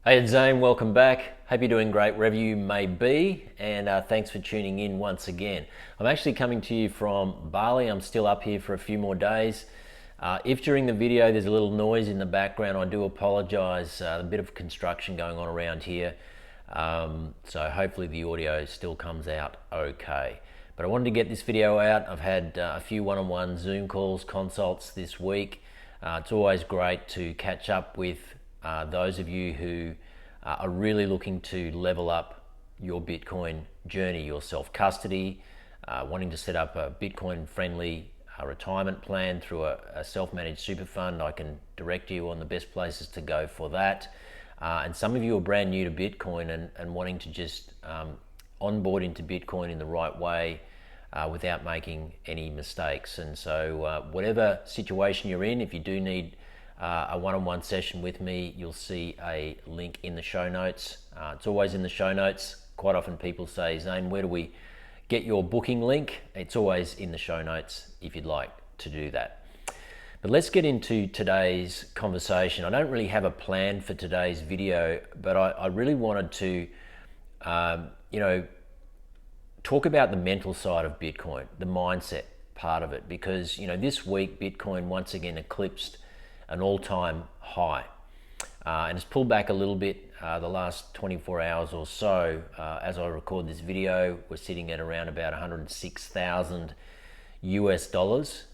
Hey, it's Zane, welcome back. Hope you're doing great wherever you may be, and thanks for tuning in once again. I'm actually coming to you from Bali. I'm still up here for a few more days. If during the video there's a little noise in the background, I do apologize. A bit of construction going on around here, so hopefully the audio still comes out okay. But I wanted to get this video out. I've had a few one-on-one Zoom calls, consults this week. It's always great to catch up with those of you who are really looking to level up your Bitcoin journey, your self-custody, wanting to set up a Bitcoin-friendly retirement plan through a self-managed super fund. I can direct you on the best places to go for that. And some of you are brand new to Bitcoin and wanting to just onboard into Bitcoin in the right way without making any mistakes. And so whatever situation you're in, if you do need a one-on-one session with me, you'll see a link in the show notes. It's always in the show notes. Quite often people say, Zane, where do we get your booking link? It's always in the show notes if you'd like to do that. But let's get into today's conversation. I don't really have a plan for today's video, but I really wanted to, talk about the mental side of Bitcoin, the mindset part of it, because, this week Bitcoin once again eclipsed an all-time high, and it's pulled back a little bit the last 24 hours or so. As I record this video, we're sitting at around about 106,000 US dollars,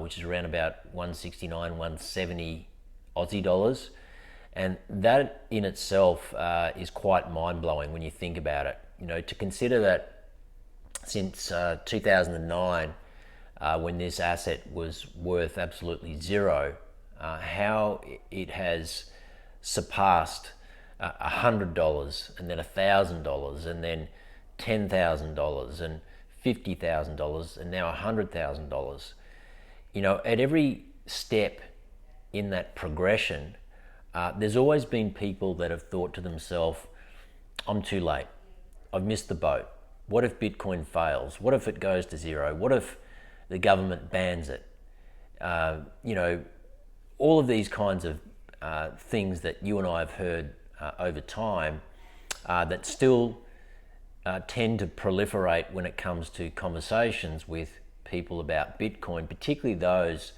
which is around about 169, 170 Aussie dollars, and that in itself is quite mind-blowing when you think about it. To consider that since 2009, when this asset was worth absolutely zero, how it has surpassed $100 and then $1,000 and then $10,000 and $50,000 and now $100,000. At every step in that progression, there's always been people that have thought to themselves, I'm too late. I've missed the boat. What if Bitcoin fails? What if it goes to zero? What if the government bans it? All of these kinds of things that you and I have heard over time that still tend to proliferate when it comes to conversations with people about Bitcoin, particularly those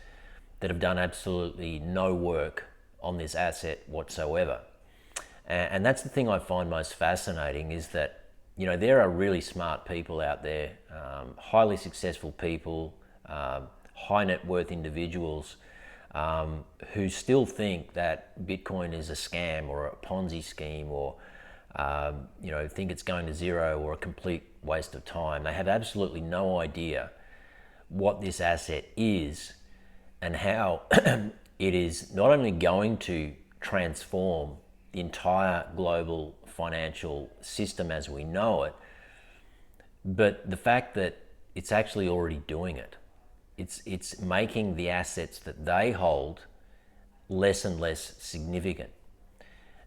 that have done absolutely no work on this asset whatsoever. And that's the thing I find most fascinating, is that there are really smart people out there, highly successful people, high net worth individuals, who still think that Bitcoin is a scam or a Ponzi scheme, or think it's going to zero or a complete waste of time. They have absolutely no idea what this asset is and how it is not only going to transform the entire global financial system as we know it, but the fact that it's actually already doing it. It's making the assets that they hold less and less significant.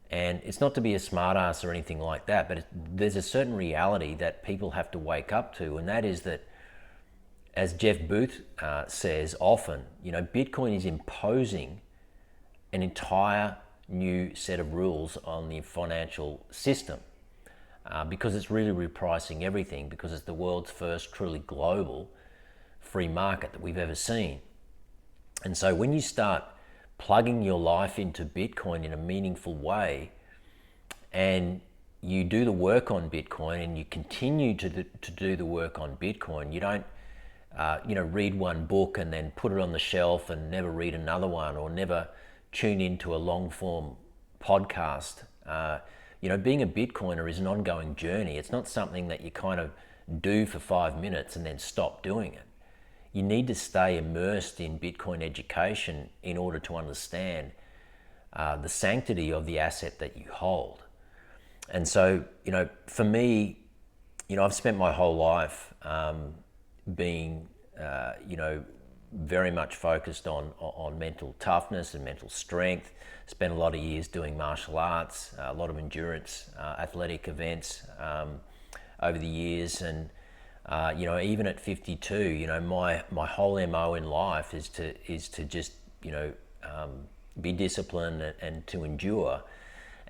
And it's not to be a smartass or anything like that, but there's a certain reality that people have to wake up to, and that is that, as Jeff Booth says often, Bitcoin is imposing an entire new set of rules on the financial system, because it's really repricing everything, because it's the world's first truly global free market that we've ever seen. And so when you start plugging your life into Bitcoin in a meaningful way, and you do the work on Bitcoin and you continue to do the work on Bitcoin, you don't read one book and then put it on the shelf and never read another one, or never tune into a long form podcast. Being a Bitcoiner is an ongoing journey. It's not something that you kind of do for 5 minutes and then stop doing it. You need to stay immersed in Bitcoin education in order to understand the sanctity of the asset that you hold. And so, for me, I've spent my whole life being, very much focused on mental toughness and mental strength. Spent a lot of years doing martial arts, a lot of endurance, athletic events over the years, and even at 52, my whole MO in life is to just be disciplined and to endure.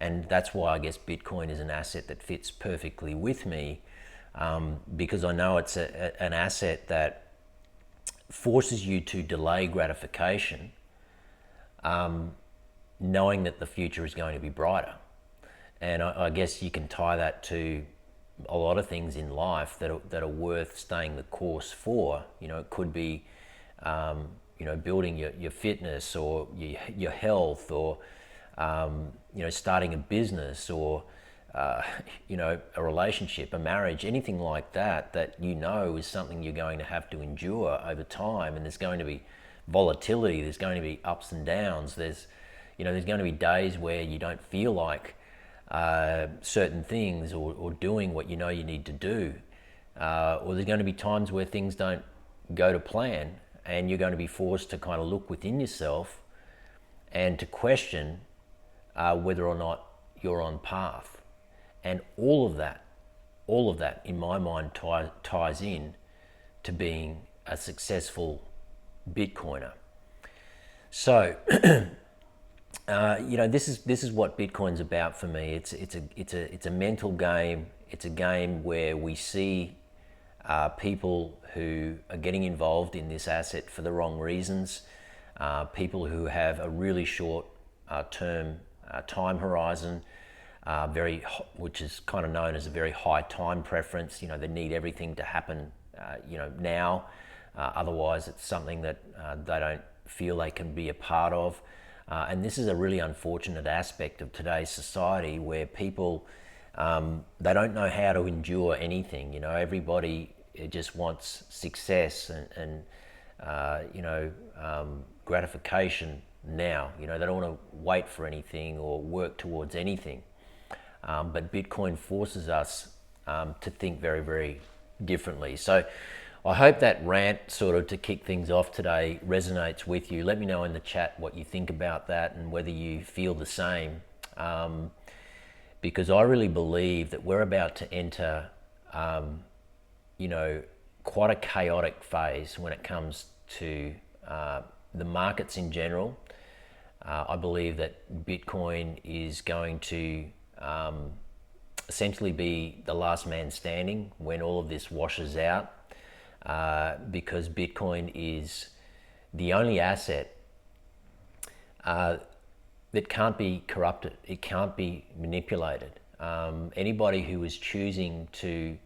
And that's why I guess Bitcoin is an asset that fits perfectly with me, because I know it's an asset that forces you to delay gratification, knowing that the future is going to be brighter. And I guess you can tie that to a lot of things in life that are worth staying the course for. It could be, building your fitness, or your health, or, starting a business, or, a relationship, a marriage, anything like that is something you're going to have to endure over time. And there's going to be volatility, there's going to be ups and downs, there's going to be days where you don't feel like certain things, or doing what you need to do, or there's going to be times where things don't go to plan, and you're going to be forced to kind of look within yourself and to question whether or not you're on path. And all of that in my mind ties in to being a successful Bitcoiner. So this is what Bitcoin's about for me. It's a mental game. It's a game where we see people who are getting involved in this asset for the wrong reasons, people who have a really short term time horizon, which is kind of known as a very high time preference. They need everything to happen, now. Otherwise, it's something that they don't feel they can be a part of. And this is a really unfortunate aspect of today's society, where people, they don't know how to endure anything. Everybody just wants success and gratification now. They don't want to wait for anything or work towards anything. But Bitcoin forces us to think very, very differently. So I hope that rant, sort of to kick things off today, resonates with you. Let me know in the chat what you think about that and whether you feel the same. Because I really believe that we're about to enter, quite a chaotic phase when it comes to the markets in general. I believe that Bitcoin is going to essentially be the last man standing when all of this washes out, because Bitcoin is the only asset that can't be corrupted. It can't be manipulated. Anybody who is choosing to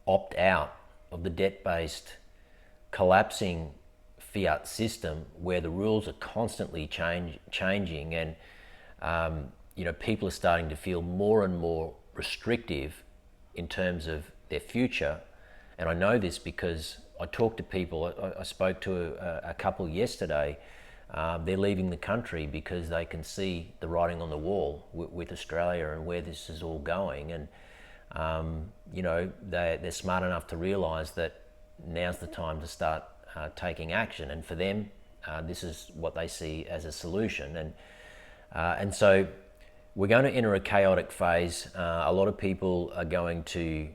opt out of the debt-based collapsing fiat system, where the rules are constantly changing, and people are starting to feel more and more restrictive in terms of their future. And I know this because I talk to people. I spoke to a couple yesterday. They're leaving the country because they can see the writing on the wall with Australia and where this is all going. And they're smart enough to realise that now's the time to start taking action. And for them, this is what they see as a solution. And so we're going to enter a chaotic phase. A lot of people are going to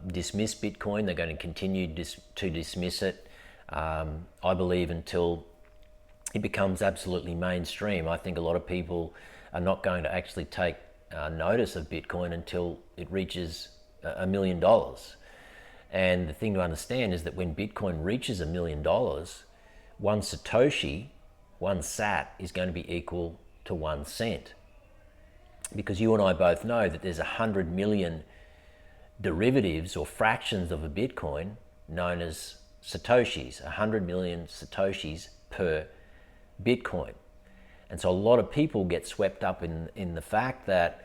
dismiss Bitcoin. They're going to continue to dismiss it. I believe until it becomes absolutely mainstream. I think a lot of people are not going to actually take notice of Bitcoin until it reaches $1 million. And the thing to understand is that when Bitcoin reaches $1 million, one Satoshi, one sat, is going to be equal to 1 cent. Because you and I both know that there's 100 million derivatives or fractions of a Bitcoin known as Satoshis, 100 million Satoshis per Bitcoin. And so a lot of people get swept up in the fact that,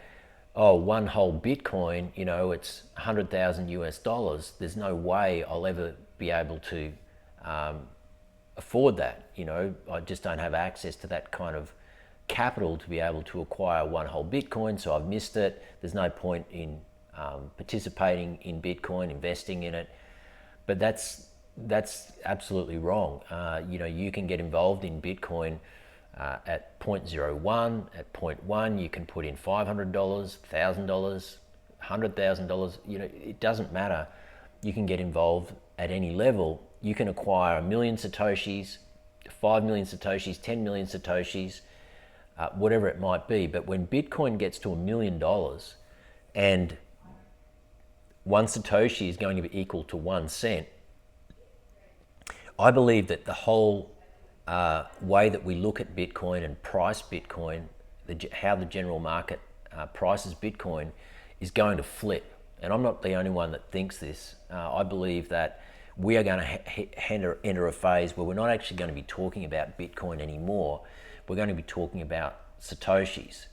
one whole Bitcoin, it's 100,000 US dollars. There's no way I'll ever be able to afford that. I just don't have access to that kind of capital to be able to acquire one whole Bitcoin, so I've missed it. There's no point in participating in Bitcoin, investing in it. But that's absolutely wrong. You can get involved in Bitcoin at 0.01, at 0.1, you can put in $500, $1,000, $100,000. It doesn't matter. You can get involved at any level. You can acquire 1 million Satoshis, 5 million Satoshis, 10 million Satoshis. whatever it might be. But when Bitcoin gets to $1 million and one Satoshi is going to be equal to 1 cent, I believe that the whole way that we look at Bitcoin and price Bitcoin, how the general market prices Bitcoin, is going to flip. And I'm not the only one that thinks this. I believe that we are going to enter a phase where we're not actually going to be talking about Bitcoin anymore. We're going to be talking about Satoshis.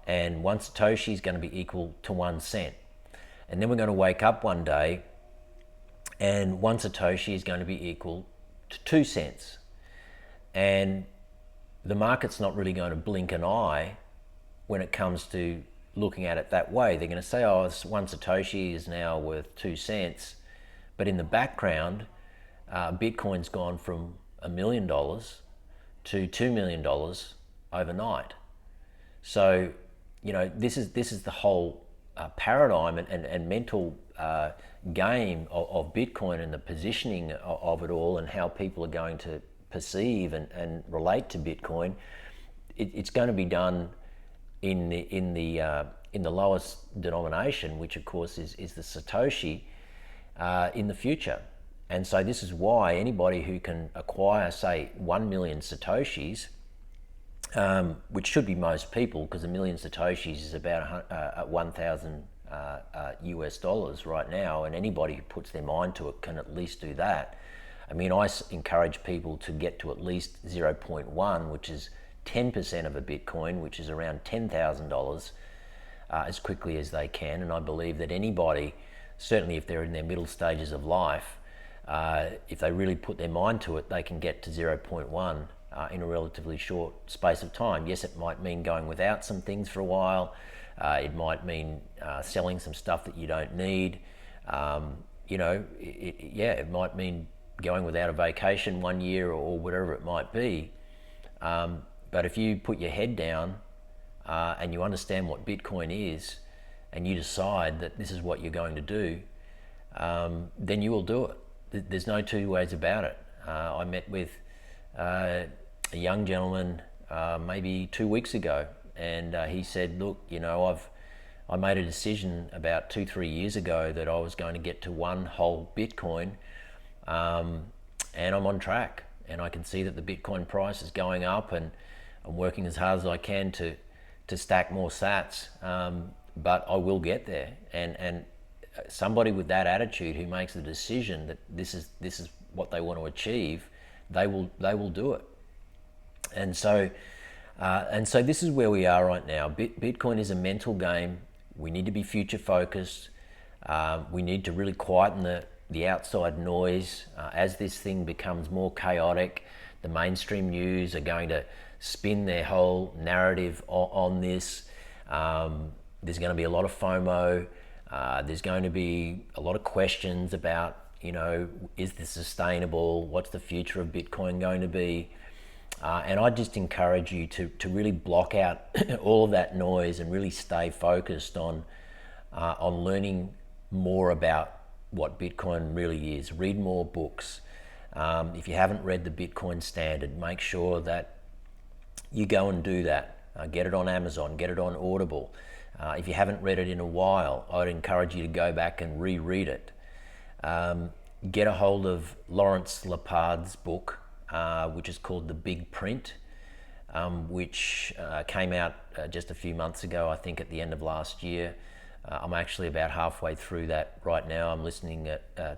And one Satoshi is going to be equal to 1 cent. And then we're going to wake up one day and one Satoshi is going to be equal to 2 cents. And the market's not really going to blink an eye when it comes to looking at it that way. They're going to say, oh, one Satoshi is now worth 2 cents. But in the background, Bitcoin's gone from $1 million to $2 million overnight. So, this is the whole paradigm and mental game of Bitcoin and the positioning of it all and how people are going to perceive and relate to Bitcoin. It's going to be done in the lowest denomination, which of course is the Satoshi, in the future. And so this is why anybody who can acquire, say, 1 million Satoshis, which should be most people, because 1 million Satoshis is about 1,000 US dollars right now, and anybody who puts their mind to it can at least do that. I mean, I encourage people to get to at least 0.1, which is 10% of a Bitcoin, which is around $10,000, as quickly as they can. And I believe that anybody, certainly if they're in their middle stages of life, if they really put their mind to it, they can get to 0.1 in a relatively short space of time. Yes, it might mean going without some things for a while. It might mean selling some stuff that you don't need. It might mean going without a vacation 1 year or whatever it might be. But if you put your head down and you understand what Bitcoin is, and you decide that this is what you're going to do, then you will do it. There's no two ways about it. I met with a young gentleman maybe 2 weeks ago, and he said, look, I made a decision about 2-3 years ago that I was going to get to one whole Bitcoin, and I'm on track, and I can see that the Bitcoin price is going up, and I'm working as hard as I can to stack more sats, but I will get there. And somebody with that attitude who makes the decision that this is what they want to achieve, they will do it. And so this is where we are right now. Bitcoin is a mental game. We need to be future focused. We need to really quieten the outside noise. As this thing becomes more chaotic, the mainstream news are going to spin their whole narrative on this. There's going to be a lot of FOMO. There's going to be a lot of questions about, is this sustainable? What's the future of Bitcoin going to be? And I just encourage you to really block out all of that noise and really stay focused on learning more about what Bitcoin really is. Read more books. If you haven't read the Bitcoin Standard, make sure that you go and do that. Get it on Amazon, get it on Audible. If you haven't read it in a while, I'd encourage you to go back and reread it. Get a hold of Lawrence Lepard's book, which is called The Big Print, which came out just a few months ago, I think at the end of last year. I'm actually about halfway through that right now. I'm listening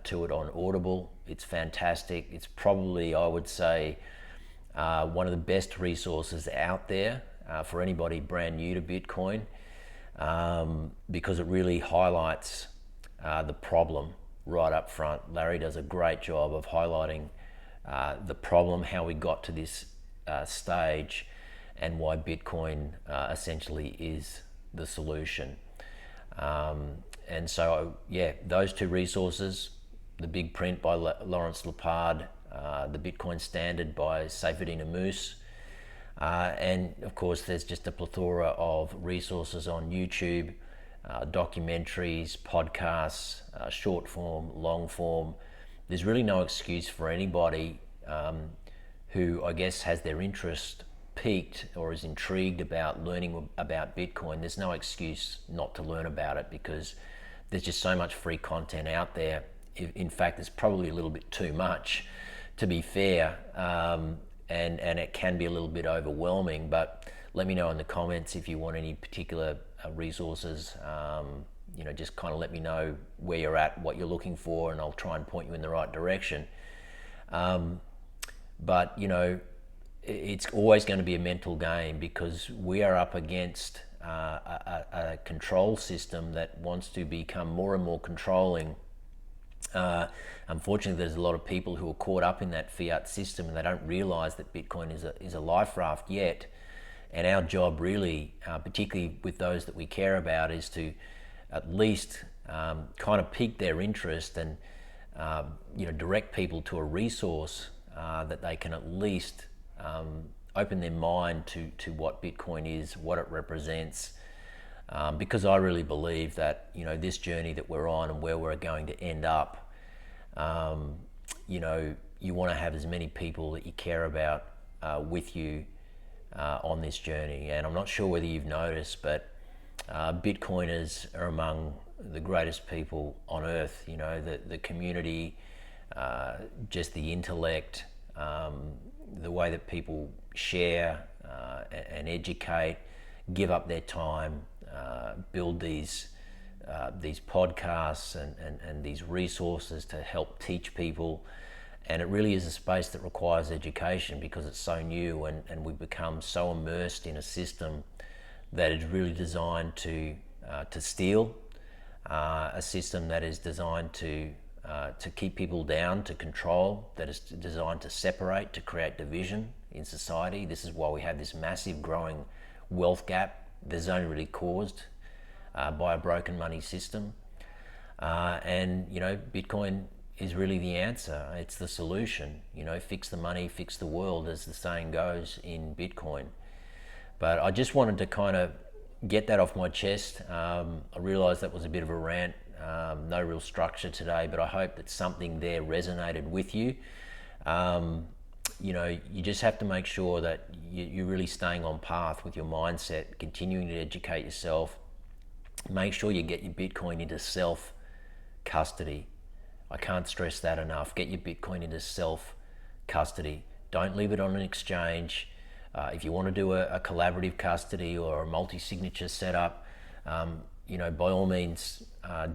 to it on Audible. It's fantastic. It's probably, I would say, one of the best resources out there for anybody brand new to Bitcoin, because it really highlights the problem right up front. Larry does a great job of highlighting the problem, how we got to this stage, and why Bitcoin essentially is the solution. And so, those two resources, The Big Print by Lawrence Lepard, The Bitcoin Standard by Saifedean Ammous, and of course there's just a plethora of resources on YouTube, documentaries, podcasts, short form, long form. There's really no excuse for anybody who I guess has their interest piqued or is intrigued about learning about Bitcoin, there's no excuse not to learn about it, because there's just so much free content out there. In fact, there's probably a little bit too much, to be fair, and it can be a little bit overwhelming. But let me know in the comments if you want any particular resources. Just kind of let me know where you're at, what you're looking for, and I'll try and point you in the right direction. But it's always going to be a mental game, because we are up against a control system that wants to become more and more controlling. Unfortunately, there's a lot of people who are caught up in that fiat system, and they don't realize that Bitcoin is a life raft yet. And our job really, particularly with those that we care about, is to at least kind of pique their interest and direct people to a resource that they can at least open their mind to what Bitcoin is, what it represents, because I really believe that this journey that we're on and where we're going to end up, you want to have as many people that you care about with you on this journey. And I'm not sure whether you've noticed, but Bitcoiners are among the greatest people on earth. The community, just the intellect, the way that people share and educate, give up their time, build these podcasts and these resources to help teach people. And it really is a space that requires education, because it's so new, and we've become so immersed in a system that is really designed to steal, a system that is designed to keep people down, to control, that is designed to separate, to create division in society. This is why we have this massive growing wealth gap that's only really caused by a broken money system. And Bitcoin is really the answer. It's the solution. Fix the money, fix the world, as the saying goes in Bitcoin. But I just wanted to kind of get that off my chest. I realized that was a bit of a rant. No real structure today, but I hope that something there resonated with you. You just have to make sure that you're really staying on path with your mindset, continuing to educate yourself. Make sure you get your Bitcoin into self-custody. I can't stress that enough. Get your Bitcoin into self-custody. Don't leave it on an exchange. If you want to do a collaborative custody or a multi-signature setup, by all means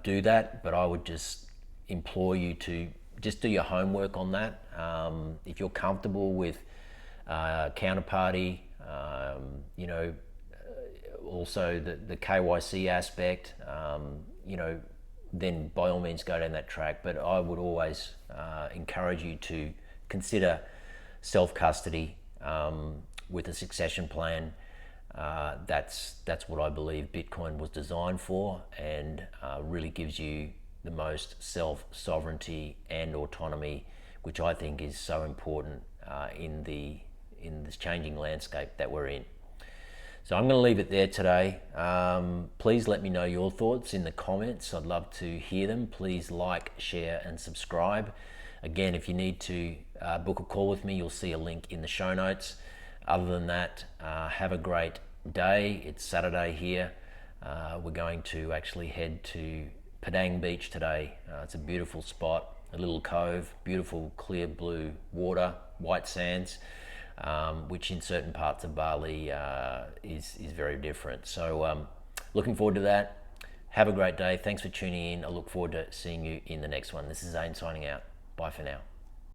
do that. But I would just implore you to just do your homework on that. If you're comfortable with counterparty, also the KYC aspect, then by all means go down that track. But I would always encourage you to consider self-custody with a succession plan. That's what I believe Bitcoin was designed for, and really gives you the most self-sovereignty and autonomy, which I think is so important in this changing landscape that we're in. So I'm going to leave it there today. Please let me know your thoughts in the comments. I'd love to hear them. Please like, share, and subscribe. Again, if you need to book a call with me, you'll see a link in the show notes. Other than that, have a great day. It's Saturday here. We're going to actually head to Padang Beach today. It's a beautiful spot, a little cove, beautiful clear blue water, white sands, which in certain parts of Bali is very different. So looking forward to that. Have a great day. Thanks for tuning in. I look forward to seeing you in the next one. This is Zane signing out. Bye for now.